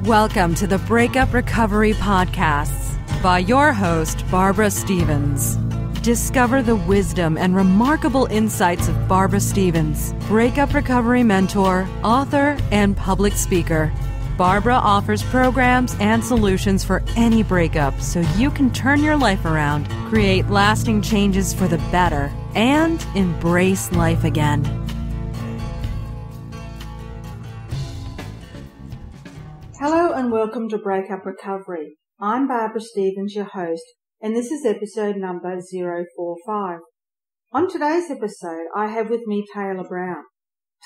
Welcome to the Breakup Recovery Podcasts by your host, Barbara Stevens. Discover the wisdom and remarkable insights of Barbara Stevens, breakup recovery mentor, author, and public speaker. Barbara offers programs and solutions for any breakup so you can turn your life around, create lasting changes for the better, and embrace life again. Hello and welcome to Breakup Recovery. I'm Barbara Stevens, your host, and this is episode number 045. On today's episode, I have with me Taylor Brown.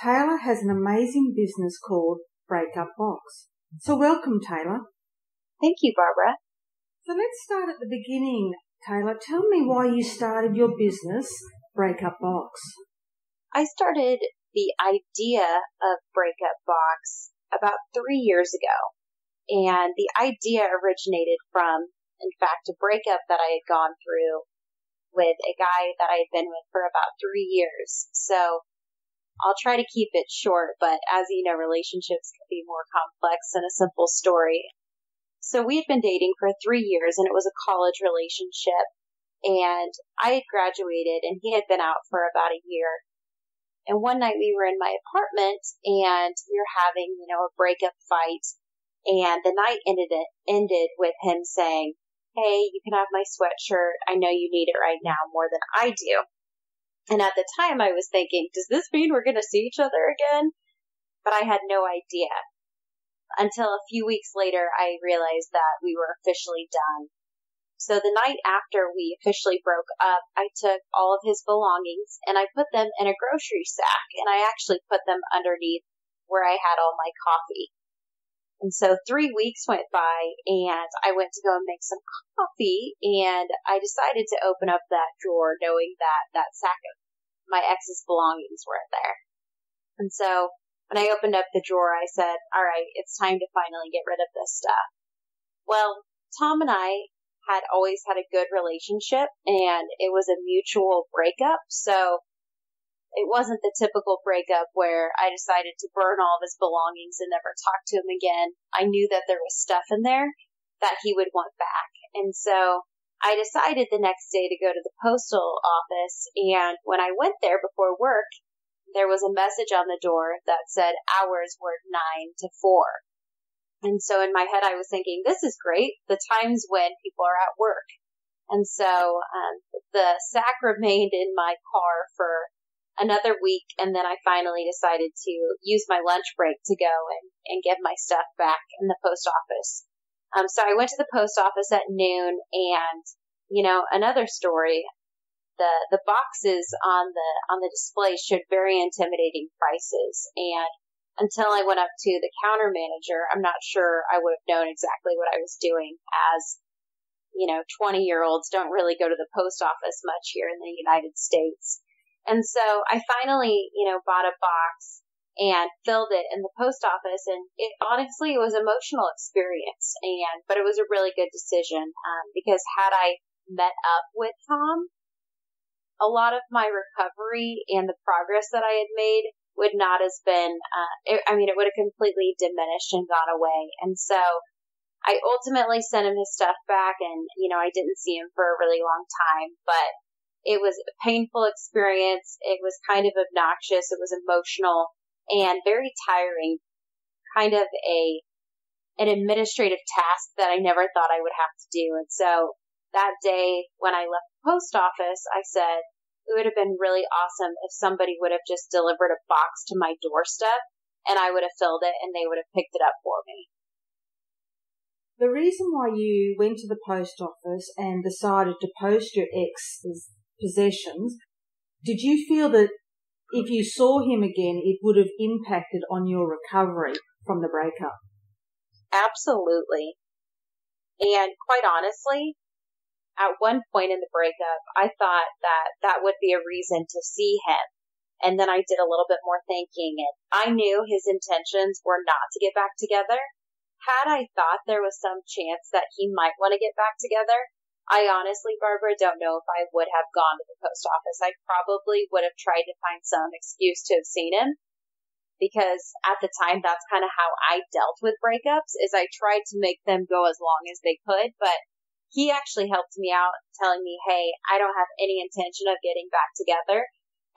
Taylor has an amazing business called Breakup Box. So welcome, Taylor. Thank you, Barbara. So let's start at the beginning. Taylor, tell me why you started your business, Breakup Box. I started the idea of Breakup Box about 3 years ago. And the idea originated from, in fact, a breakup that I had gone through with a guy that I had been with for about 3 years. So I'll try to keep it short, but as you know, relationships can be more complex than a simple story. So we had been dating for 3 years, and it was a college relationship. And I had graduated, and he had been out for about a year. And one night we were in my apartment, and we were having, a breakup fight. And the night ended with him saying, "Hey, you can have my sweatshirt. I know you need it right now more than I do." And at the time I was thinking, does this mean we're going to see each other again? But I had no idea. Until a few weeks later, I realized that we were officially done. So the night after we officially broke up, I took all of his belongings and I put them in a grocery sack, and I actually put them underneath where I had all my coffee. And so 3 weeks went by, and I went to go and make some coffee, and I decided to open up that drawer knowing that that sack of my ex's belongings were in there. And so when I opened up the drawer, I said, all right, it's time to finally get rid of this stuff. Well, Tom and I had always had a good relationship, and it was a mutual breakup. So it wasn't the typical breakup where I decided to burn all of his belongings and never talk to him again. I knew that there was stuff in there that he would want back. And so I decided the next day to go to the postal office. And when I went there before work, there was a message on the door that said hours were 9 to 4. And so in my head, I was thinking, this is great. The times when people are at work. And so the sack remained in my car for another week, and then I finally decided to use my lunch break to go and get my stuff back in the post office. So I went to the post office at noon, and another story. The boxes on the display showed very intimidating prices, and until I went up to the counter manager, I'm not sure I would have known exactly what I was doing, as 20-year-olds don't really go to the post office much here in the United States. And so I finally, bought a box and filled it in the post office. And it honestly, it was an emotional experience. But it was a really good decision, because had I met up with Tom, a lot of my recovery and the progress that I had made would not have been, it would have completely diminished and gone away. And so I ultimately sent him his stuff back, and, I didn't see him for a really long time, but it was a painful experience. It was kind of obnoxious. It was emotional and very tiring, kind of an administrative task that I never thought I would have to do. And so that day when I left the post office, I said it would have been really awesome if somebody would have just delivered a box to my doorstep, and I would have filled it and they would have picked it up for me. The reason why you went to the post office and decided to post your ex's possessions, did you feel that if you saw him again, it would have impacted on your recovery from the breakup? Absolutely. And quite honestly, at one point in the breakup, I thought that would be a reason to see him. And then I did a little bit more thinking, and I knew his intentions were not to get back together. Had I thought there was some chance that he might want to get back together, I honestly, Barbara, don't know if I would have gone to the post office. I probably would have tried to find some excuse to have seen him. because at the time, that's kind of how I dealt with breakups, is I tried to make them go as long as they could, but he actually helped me out, telling me, hey, I don't have any intention of getting back together.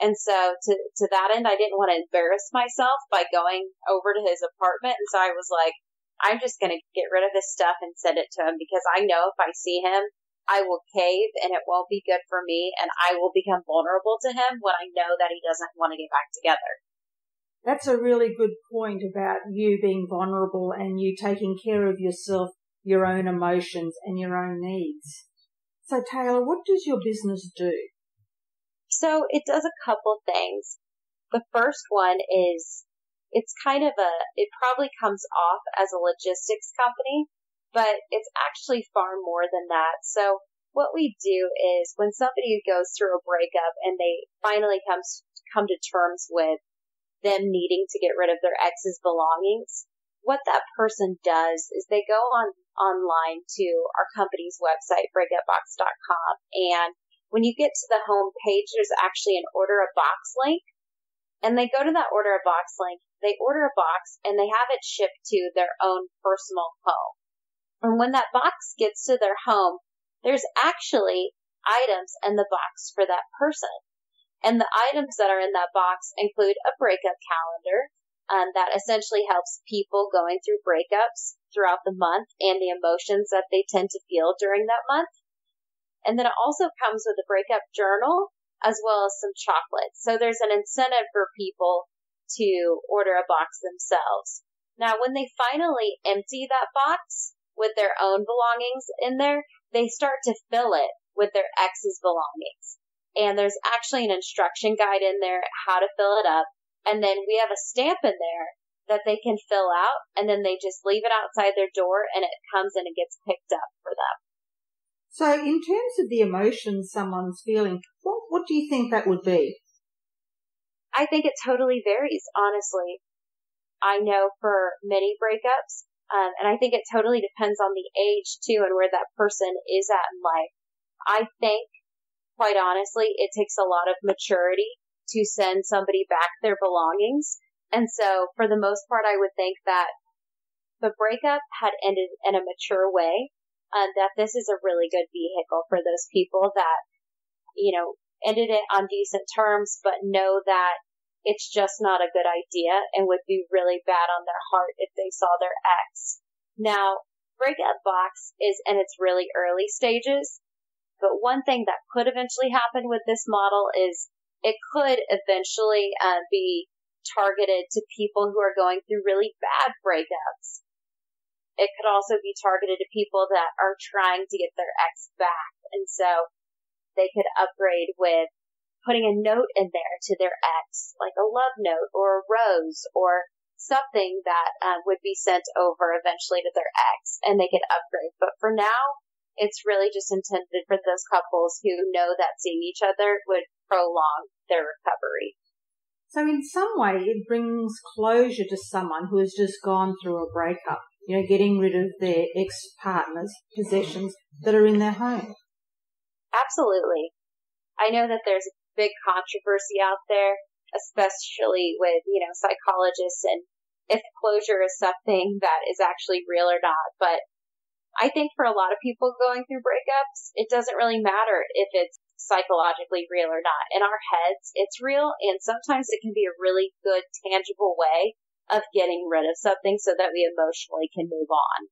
And so to that end, I didn't want to embarrass myself by going over to his apartment. And so I was like, I'm just going to get rid of this stuff and send it to him, because I know if I see him, I will cave and it won't be good for me, and I will become vulnerable to him when I know that he doesn't want to get back together. That's a really good point about you being vulnerable and you taking care of yourself, your own emotions and your own needs. So Taylor, what does your business do? So it does a couple things. The first one is it probably comes off as a logistics company, but it's actually far more than that. So what we do is when somebody goes through a breakup and they finally come to terms with them needing to get rid of their ex's belongings, what that person does is they go online to our company's website, breakupbox.com, and when you get to the home page, there's actually an order a box link. And they go to that order a box link, they order a box, and they have it shipped to their own personal home. And when that box gets to their home, there's actually items in the box for that person. And the items that are in that box include a breakup calendar that essentially helps people going through breakups throughout the month and the emotions that they tend to feel during that month. And then it also comes with a breakup journal as well as some chocolates. So there's an incentive for people to order a box themselves. Now, when they finally empty that box with their own belongings in there, they start to fill it with their ex's belongings. And there's actually an instruction guide in there how to fill it up. And then we have a stamp in there that they can fill out, and then they just leave it outside their door and it comes and it gets picked up for them. So in terms of the emotions someone's feeling, what do you think that would be? I think it totally varies, honestly. I know for many breakups, and I think it totally depends on the age too and where that person is at in life. I think, quite honestly, it takes a lot of maturity to send somebody back their belongings. And so for the most part, I would think that the breakup had ended in a mature way, and that this is a really good vehicle for those people that, ended it on decent terms, but know that it's just not a good idea and would be really bad on their heart if they saw their ex. Now, Breakup Box is in its really early stages, but one thing that could eventually happen with this model is it could eventually be targeted to people who are going through really bad breakups. It could also be targeted to people that are trying to get their ex back. And so they could upgrade with putting a note in there to their ex, like a love note or a rose or something that would be sent over eventually to their ex, and they could upgrade. But for now, it's really just intended for those couples who know that seeing each other would prolong their recovery. So in some way, it brings closure to someone who has just gone through a breakup, getting rid of their ex-partner's possessions that are in their home. Absolutely. I know that there's a big controversy out there, especially with, psychologists, and if closure is something that is actually real or not. But I think for a lot of people going through breakups, it doesn't really matter if it's psychologically real or not. In our heads, it's real, and sometimes it can be a really good, tangible way of getting rid of something so that we emotionally can move on.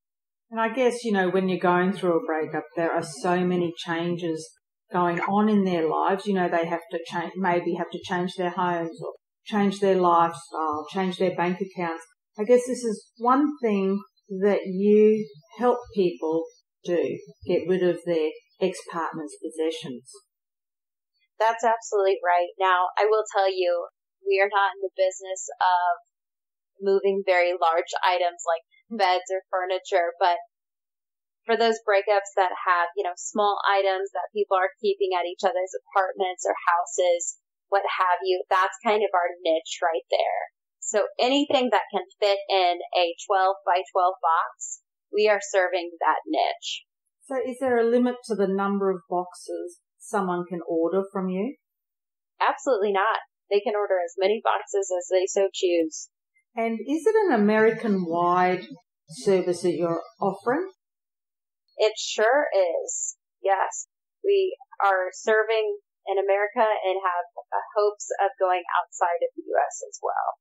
And I guess, when you're going through a breakup, there are so many changes going on in their lives. They have to change their homes or change their lifestyle, change their bank accounts. I guess this is one thing that you help people do, get rid of their ex-partner's possessions. That's absolutely right. Now, I will tell you, we are not in the business of moving very large items like beds or furniture, but for those breakups that have, small items that people are keeping at each other's apartments or houses, what have you, that's kind of our niche right there. So anything that can fit in a 12 by 12 box, we are serving that niche. So is there a limit to the number of boxes someone can order from you? Absolutely not. They can order as many boxes as they so choose. And is it an American-wide service that you're offering? It sure is. Yes. We are serving in America and have hopes of going outside of the U.S. as well.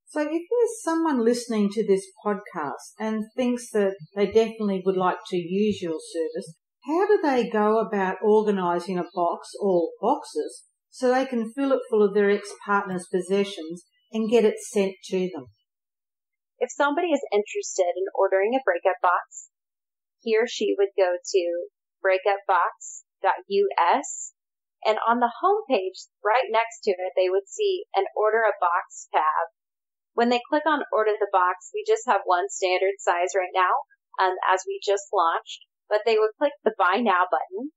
So if there's someone listening to this podcast and thinks that they definitely would like to use your service, how do they go about organising a box or boxes so they can fill it full of their ex-partner's possessions and get it sent to them? If somebody is interested in ordering a breakup box, he or she would go to breakupbox.us, and on the homepage right next to it, they would see an Order a Box tab. When they click on Order the Box, we just have one standard size right now, as we just launched, but they would click the Buy Now button,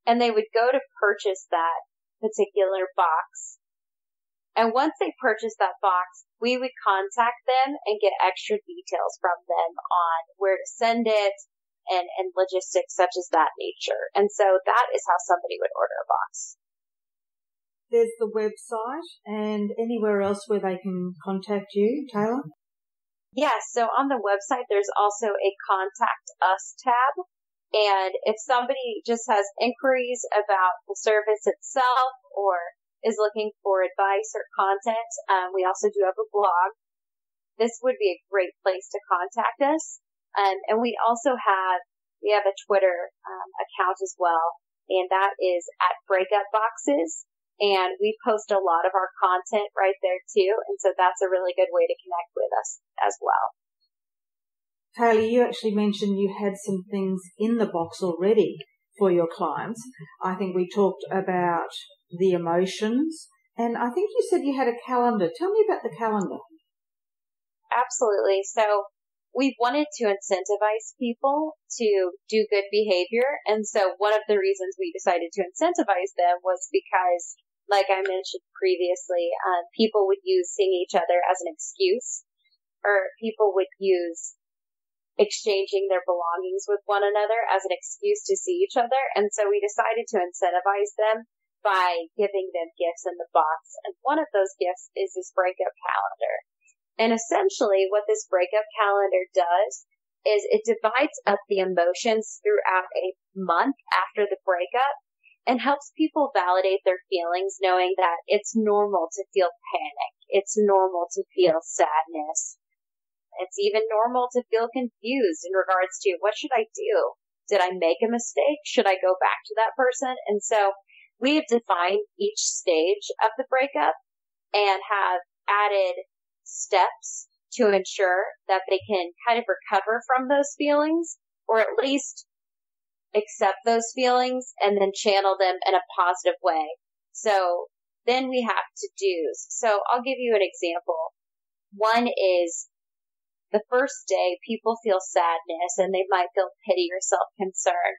and they would go to purchase that particular box. And once they purchase that box, we would contact them and get extra details from them on where to send it and logistics such as that nature. And so that is how somebody would order a box. There's the website and anywhere else where they can contact you, Taylor? Yes, so on the website, there's also a Contact Us tab. And if somebody just has inquiries about the service itself or is looking for advice or content, we also do have a blog. This would be a great place to contact us. And we also have a Twitter account as well, and that is at Breakup Boxes. And we post a lot of our content right there too, and so that's a really good way to connect with us as well. Taylor, you actually mentioned you had some things in the box already for your clients. I think we talked about the emotions, and I think you said you had a calendar. Tell me about the calendar. Absolutely. So we wanted to incentivize people to do good behavior. And so one of the reasons we decided to incentivize them was because, like I mentioned previously, people would use seeing each other as an excuse, or people would use exchanging their belongings with one another as an excuse to see each other. And so we decided to incentivize them by giving them gifts in the box. And one of those gifts is this breakup calendar. And essentially what this breakup calendar does is it divides up the emotions throughout a month after the breakup and helps people validate their feelings, knowing that it's normal to feel panic. It's normal to feel sadness. It's even normal to feel confused in regards to, what should I do? Did I make a mistake? Should I go back to that person? And so we have defined each stage of the breakup and have added steps to ensure that they can kind of recover from those feelings, or at least accept those feelings and then channel them in a positive way. So then we have to-dos. So I'll give you an example. One is the first day people feel sadness and they might feel pity or self-concern.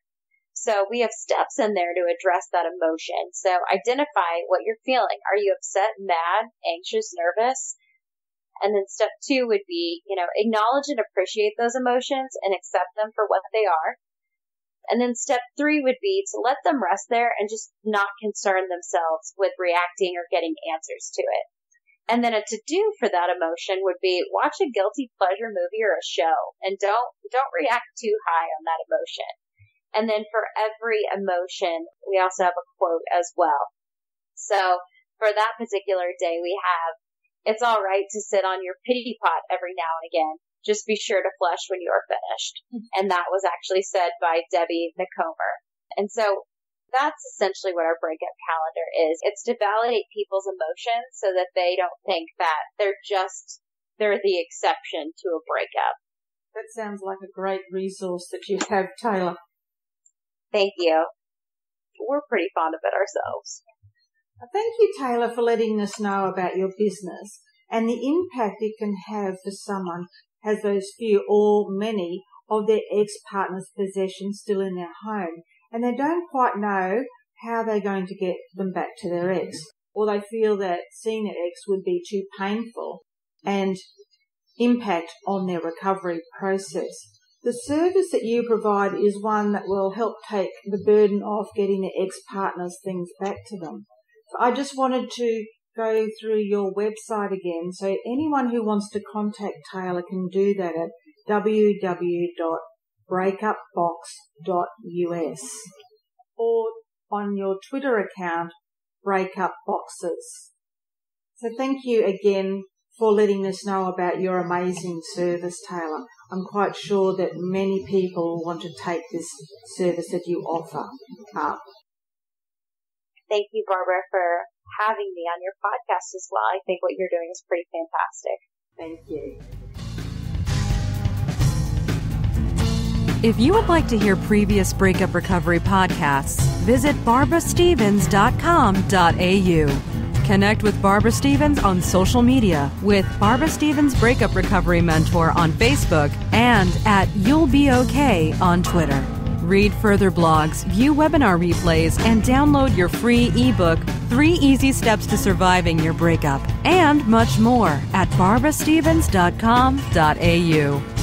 So we have steps in there to address that emotion. So identify what you're feeling. Are you upset, mad, anxious, nervous? And then step 2 would be, acknowledge and appreciate those emotions and accept them for what they are. And then step 3 would be to let them rest there and just not concern themselves with reacting or getting answers to it. And then a to-do for that emotion would be watch a guilty pleasure movie or a show, and don't react too high on that emotion. And then for every emotion, we also have a quote as well. So for that particular day, we have, it's all right to sit on your pity pot every now and again. Just be sure to flush when you are finished. And that was actually said by Debbie McComber. And so that's essentially what our breakup calendar is. It's to validate people's emotions so that they don't think that they're the exception to a breakup. That sounds like a great resource that you have, Taylor. Thank you. We're pretty fond of it ourselves. Thank you, Taylor, for letting us know about your business and the impact it can have for someone who has those few or many of their ex-partner's possessions still in their home, and they don't quite know how they're going to get them back to their ex, or they feel that seeing their ex would be too painful and impact on their recovery process. The service that you provide is one that will help take the burden off getting their ex-partner's things back to them. So I just wanted to go through your website again. So anyone who wants to contact Taylor can do that at www.breakupbox.us or on your Twitter account, Breakup Boxes. So thank you again for letting us know about your amazing service, Taylor. I'm quite sure that many people want to take this service that you offer up. Thank you, Barbara, for having me on your podcast as well. I think what you're doing is pretty fantastic. Thank you. If you would like to hear previous Breakup Recovery podcasts, visit barbarastevens.com.au. Connect with Barbara Stevens on social media with Barbara Stevens Breakup Recovery Mentor on Facebook and at You'll Be Okay on Twitter. Read further blogs, view webinar replays, and download your free ebook, 3 Easy Steps to Surviving Your Breakup, and much more at barbarastevens.com.au.